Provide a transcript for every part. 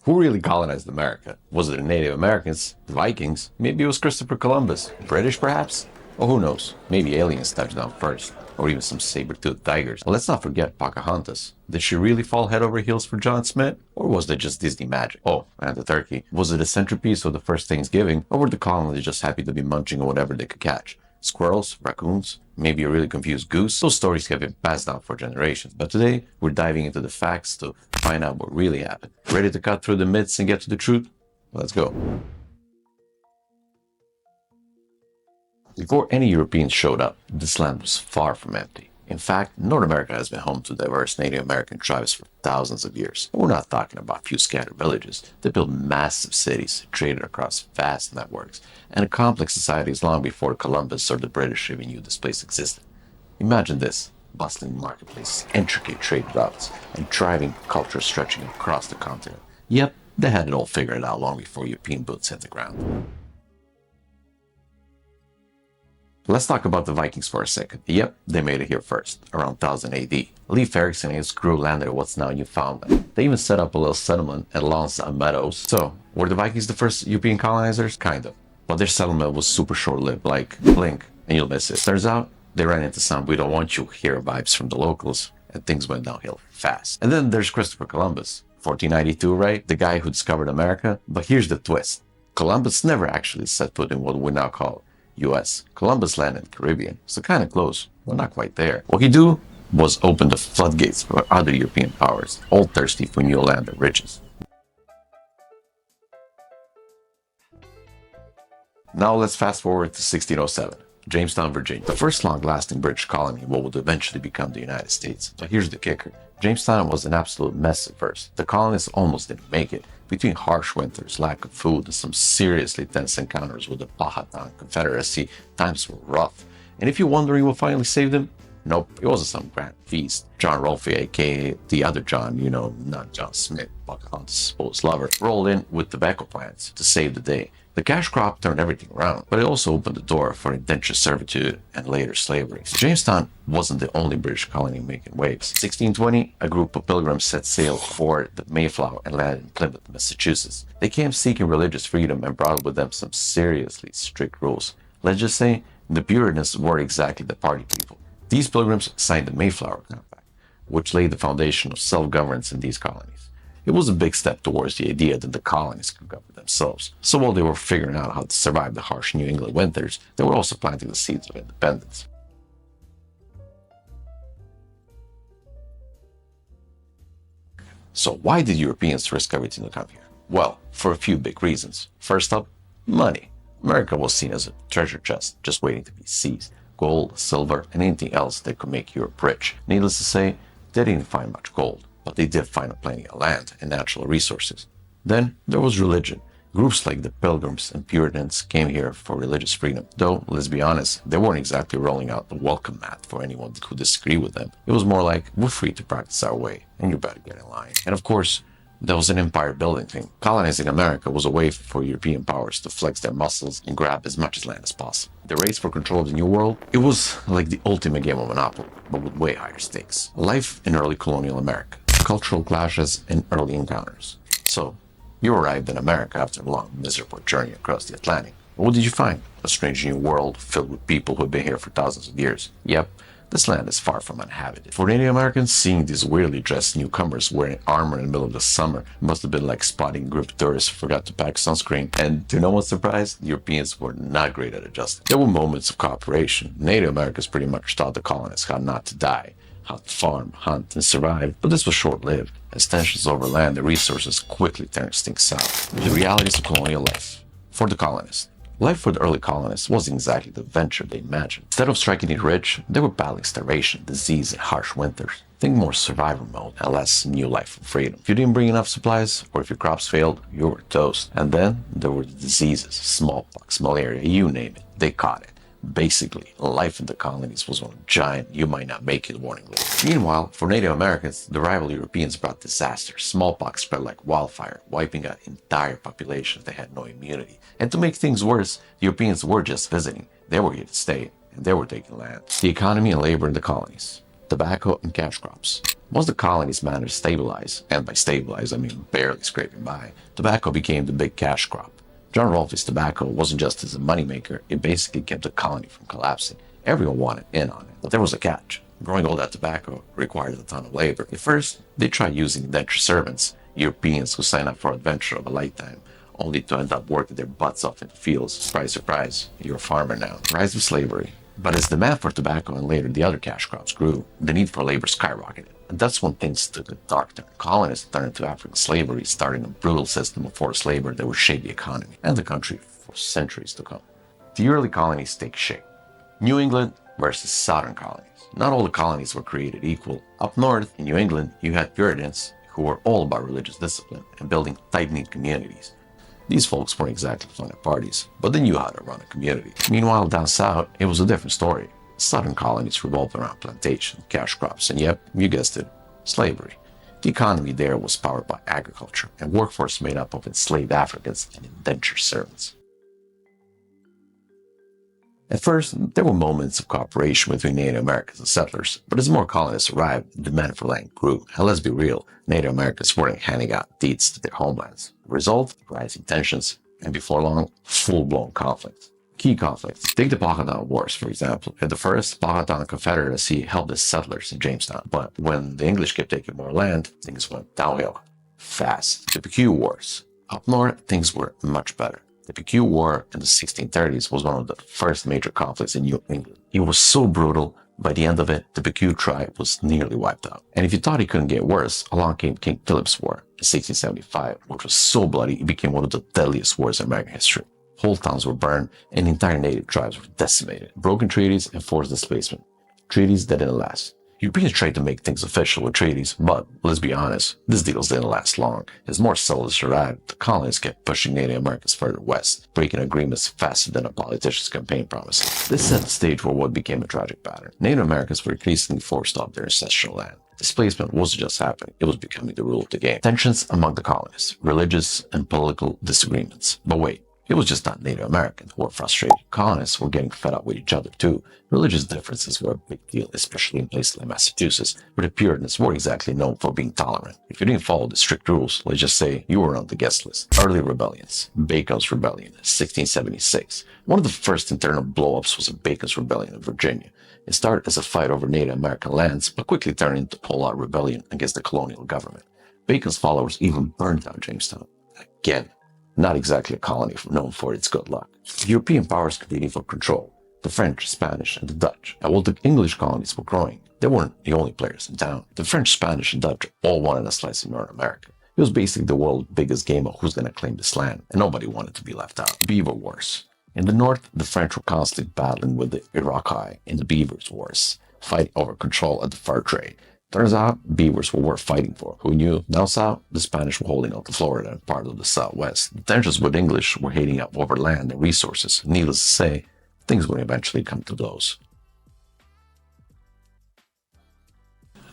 Who really colonized America? Was it the Native Americans, the Vikings? Maybe it was Christopher Columbus? British, perhaps? Or who knows? Maybe aliens touched down first, or even some saber-toothed tigers. And let's not forget Pocahontas. Did she really fall head over heels for John Smith? Or was that just Disney magic? Oh, and the turkey. Was it a centerpiece of the first Thanksgiving, or were the colonists just happy to be munching on whatever they could catch? Squirrels? Raccoons? Maybe a really confused goose? Those stories have been passed down for generations. But today, we're diving into the facts to find out what really happened. Ready to cut through the myths and get to the truth? Let's go. Before any Europeans showed up, this land was far from empty. In fact, North America has been home to diverse Native American tribes for thousands of years. And we're not talking about a few scattered villages. They built massive cities, traded across vast networks, and complex societies long before Columbus or the British even knew this place existed. Imagine this: bustling marketplaces, intricate trade routes, and thriving culture stretching across the continent. Yep, they had it all figured out long before European boots hit the ground. Let's talk about the Vikings for a second. Yep, they made it here first, around 1000 AD. Leif Erikson and his crew landed at what's now Newfoundland. They even set up a little settlement at Lansdowne Meadows. So, were the Vikings the first European colonizers? Kind of. But their settlement was super short-lived, like blink and you'll miss it. Turns out, they ran into some "we don't want you here" vibes from the locals, and things went downhill fast. And then there's Christopher Columbus. 1492, right? The guy who discovered America. But here's the twist. Columbus never actually set foot in what we now call US. Columbus landed in the Caribbean, so kind of close, but not quite there. What he do was open the floodgates for other European powers, all thirsty for new land and riches. Now let's fast forward to 1607. Jamestown, Virginia, the first long-lasting British colony in what would eventually become the United States. But here's the kicker. Jamestown was an absolute mess at first. The colonists almost didn't make it. Between harsh winters, lack of food, and some seriously tense encounters with the Powhatan Confederacy, times were rough. And if you're wondering what finally saved them, nope, it wasn't some grand feast. John Rolfe, aka the other John, not John Smith, Pocahontas' supposed lover, rolled in with tobacco plants to save the day. The cash crop turned everything around, but it also opened the door for indentured servitude and later slavery. Jamestown wasn't the only British colony making waves. 1620, a group of pilgrims set sail for the Mayflower and landed in Plymouth, Massachusetts. They came seeking religious freedom and brought with them some seriously strict rules. Let's just say the Puritans weren't exactly the party people. These pilgrims signed the Mayflower Compact, which laid the foundation of self-governance in these colonies. It was a big step towards the idea that the colonies could govern themselves. So while they were figuring out how to survive the harsh New England winters, they were also planting the seeds of independence. So why did Europeans risk everything to come here? Well, for a few big reasons. First up, money. America was seen as a treasure chest just waiting to be seized. Gold, silver, and anything else that could make Europe rich. Needless to say, they didn't find much gold, but they did find plenty of land and natural resources. Then there was religion. Groups like the Pilgrims and Puritans came here for religious freedom. Though, let's be honest, they weren't exactly rolling out the welcome mat for anyone who disagreed with them. It was more like, we're free to practice our way, and you better get in line. And of course, there was an empire building thing. Colonizing America was a way for European powers to flex their muscles and grab as much land as possible. The race for control of the New World, it was like the ultimate game of Monopoly, but with way higher stakes. Life in early colonial America. Cultural clashes and early encounters. So, you arrived in America after a long, miserable journey across the Atlantic. What did you find? A strange new world filled with people who had been here for thousands of years. Yep, this land is far from uninhabited. For Native Americans, seeing these weirdly dressed newcomers wearing armor in the middle of the summer must have been like spotting a group of tourists who forgot to pack sunscreen. And to no one's surprise, the Europeans were not great at adjusting. There were moments of cooperation. Native Americans pretty much taught the colonists how not to die, how to farm, hunt, and survive, but this was short-lived. As tensions over land and resources quickly turned things south. The realities of colonial life. For the colonists. Life for the early colonists wasn't exactly the adventure they imagined. Instead of striking it rich, they were battling starvation, disease, and harsh winters. Think more survival mode and less new life and freedom. If you didn't bring enough supplies, or if your crops failed, you were toast. And then there were the diseases, smallpox, malaria, you name it. They caught it. Basically, life in the colonies was one giant "you might not make it" warning label. Meanwhile, for Native Americans, the rival Europeans brought disaster. Smallpox spread like wildfire, wiping out entire populations that had no immunity. And to make things worse, the Europeans were just visiting. They were here to stay, and they were taking land. The economy and labor in the colonies. Tobacco and cash crops. Once the colonies managed to stabilize, and by stabilize I mean barely scraping by, tobacco became the big cash crop. John Rolfe's tobacco wasn't just as a moneymaker, it basically kept the colony from collapsing. Everyone wanted in on it, but there was a catch. Growing all that tobacco required a ton of labor. At first, they tried using indentured servants, Europeans who signed up for adventure of a lifetime, only to end up working their butts off in the fields. Surprise, surprise, you're a farmer now. Rise of slavery. But as demand for tobacco and later the other cash crops grew, the need for labor skyrocketed. And that's when things took a dark turn. Colonists turned to African slavery, starting a brutal system of forced labor that would shape the economy and the country for centuries to come. The early colonies take shape. New England versus Southern colonies. Not all the colonies were created equal. Up north, in New England, you had Puritans who were all about religious discipline and building tight-knit communities. These folks weren't exactly fun at parties, but they knew how to run a community. Meanwhile, down south, it was a different story. Southern colonies revolved around plantation, cash crops, and yep, you guessed it, slavery. The economy there was powered by agriculture and workforce made up of enslaved Africans and indentured servants. At first, there were moments of cooperation between Native Americans and settlers, but as more colonists arrived, the demand for land grew. And let's be real, Native Americans weren't handing out deeds to their homelands. The result, rising tensions, and before long, full-blown conflict. Key conflicts. Take the Pocahontas Wars, for example. At the first, Pocahontas Confederacy helped the settlers in Jamestown, but when the English kept taking more land, things went downhill fast. The Picayune Wars. Up north, things were much better. The Picayune War in the 1630s was one of the first major conflicts in New England. It was so brutal, by the end of it, the Picayune tribe was nearly wiped out. And if you thought it couldn't get worse, along came King Philip's War in 1675, which was so bloody it became one of the deadliest wars in American history. Whole towns were burned, and entire native tribes were decimated. Broken treaties and forced displacement. Treaties that didn't last. Europeans tried to make things official with treaties, but let's be honest, these deals didn't last long. As more settlers arrived, the colonists kept pushing Native Americans further west, breaking agreements faster than a politician's campaign promises. This set the stage for what became a tragic pattern. Native Americans were increasingly forced off their ancestral land. Displacement wasn't just happening, it was becoming the rule of the game. Tensions among the colonists, religious and political disagreements. But wait, it was just not Native Americans who were frustrated. Colonists were getting fed up with each other too. Religious differences were a big deal, especially in places like Massachusetts, where the Puritans were exactly known for being tolerant. If you didn't follow the strict rules, let's just say you were on the guest list. Early rebellions. Bacon's Rebellion, 1676. One of the first internal blow-ups was a Bacon's Rebellion in Virginia. It started as a fight over Native American lands, but quickly turned into a all-out rebellion against the colonial government. Bacon's followers even burned down Jamestown. Again, not exactly a colony known for its good luck. The European powers competing for control. The French, Spanish, and the Dutch. And while the English colonies were growing, they weren't the only players in town. The French, Spanish, and Dutch all wanted a slice of North America. It was basically the world's biggest game of who's going to claim this land, and nobody wanted to be left out. Beaver Wars. In the north, the French were constantly battling with the Iroquois in the Beavers Wars, fighting over control of the fur trade. Turns out, beavers were worth fighting for. Who knew? Down south, the Spanish were holding on to Florida and part of the Southwest. The tensions with English were heating up over land and resources. Needless to say, things would eventually come to blows.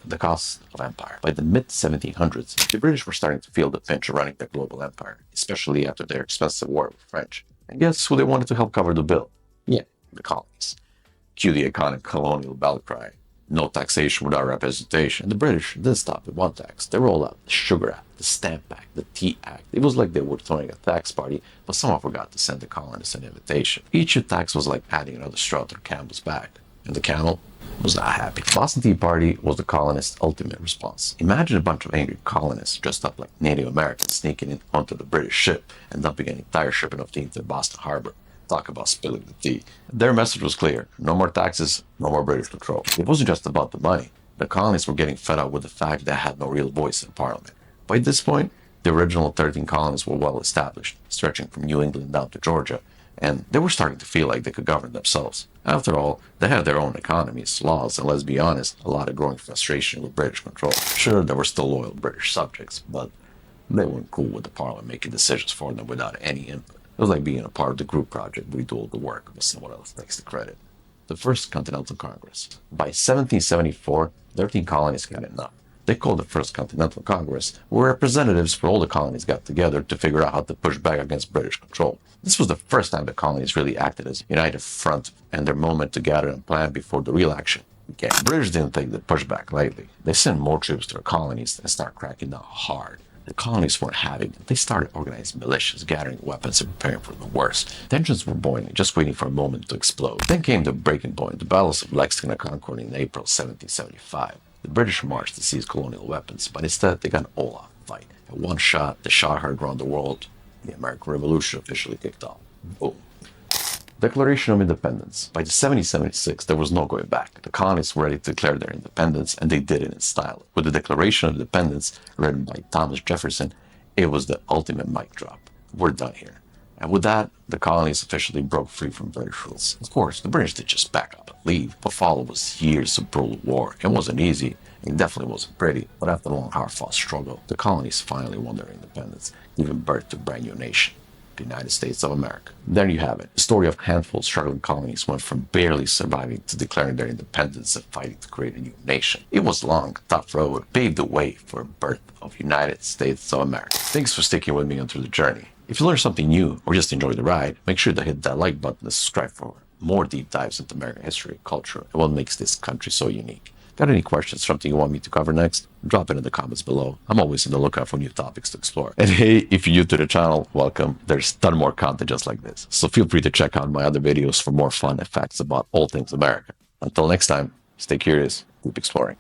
The cost of empire. By the mid-1700s, the British were starting to feel the pinch of running their global empire, especially after their expensive war with the French. And guess who they wanted to help cover the bill? Yeah, the colonies. Cue the iconic colonial battle cry. No taxation without representation. And the British didn't stop at one tax. They rolled out the Sugar Act, the Stamp Act, the Tea Act. It was like they were throwing a tax party, but somehow forgot to send the colonists an invitation. Each new tax was like adding another straw to the camel's back. And the camel was not happy. The Boston Tea Party was the colonists' ultimate response. Imagine a bunch of angry colonists dressed up like Native Americans sneaking in onto the British ship and dumping an entire shipment of tea into Boston Harbor. Talk about spilling the tea. Their message was clear. No more taxes, no more British control. It wasn't just about the money. The colonists were getting fed up with the fact they had no real voice in Parliament. By this point, the original 13 colonies were well established, stretching from New England down to Georgia, and they were starting to feel like they could govern themselves. After all, they had their own economies, laws, and let's be honest, a lot of growing frustration with British control. Sure, there were still loyal British subjects, but they weren't cool with the Parliament making decisions for them without any input. It was like being a part of the group project. We do all the work, but someone else takes the credit. The First Continental Congress. By 1774, 13 colonies got enough. They called the First Continental Congress, where representatives for all the colonies got together to figure out how to push back against British control. This was the first time the colonies really acted as a united front, and their moment to gather and plan before the real action Again, British didn't take the pushback lightly. They sent more troops to their colonies and started cracking down hard. The colonies weren't having it. They started organizing militias, gathering weapons and preparing for the worst. Tensions were boiling, just waiting for a moment to explode. Then came the breaking point, the battles of Lexington and Concord in April 1775. The British marched to seize colonial weapons, but instead they got an all-out fight. At one shot, the shot heard around the world. The American Revolution officially kicked off. Boom. Declaration of Independence. By 1776, there was no going back. The colonies were ready to declare their independence, and they did it in style. With the Declaration of Independence, written by Thomas Jefferson, it was the ultimate mic drop. We're done here. And with that, the colonies officially broke free from British rules. Of course, the British didn't just back up and leave. What followed was years of brutal war. It wasn't easy. It definitely wasn't pretty. But after a long, hard-fought struggle, the colonies finally won their independence, giving birth to a brand new nation. The United States of America. There you have it. The story of a handful of struggling colonies went from barely surviving to declaring their independence and fighting to create a new nation. It was long, tough road, paved the way for the birth of United States of America. Thanks for sticking with me on through the journey. If you learned something new or just enjoyed the ride, make sure to hit that like button and subscribe for more deep dives into American history, culture, and what makes this country so unique. Got any questions, something you want me to cover next? Drop it in the comments below. I'm always on the lookout for new topics to explore. And hey, if you're new to the channel, welcome. There's a ton more content just like this. So feel free to check out my other videos for more fun and facts about all things America. Until next time, stay curious, keep exploring.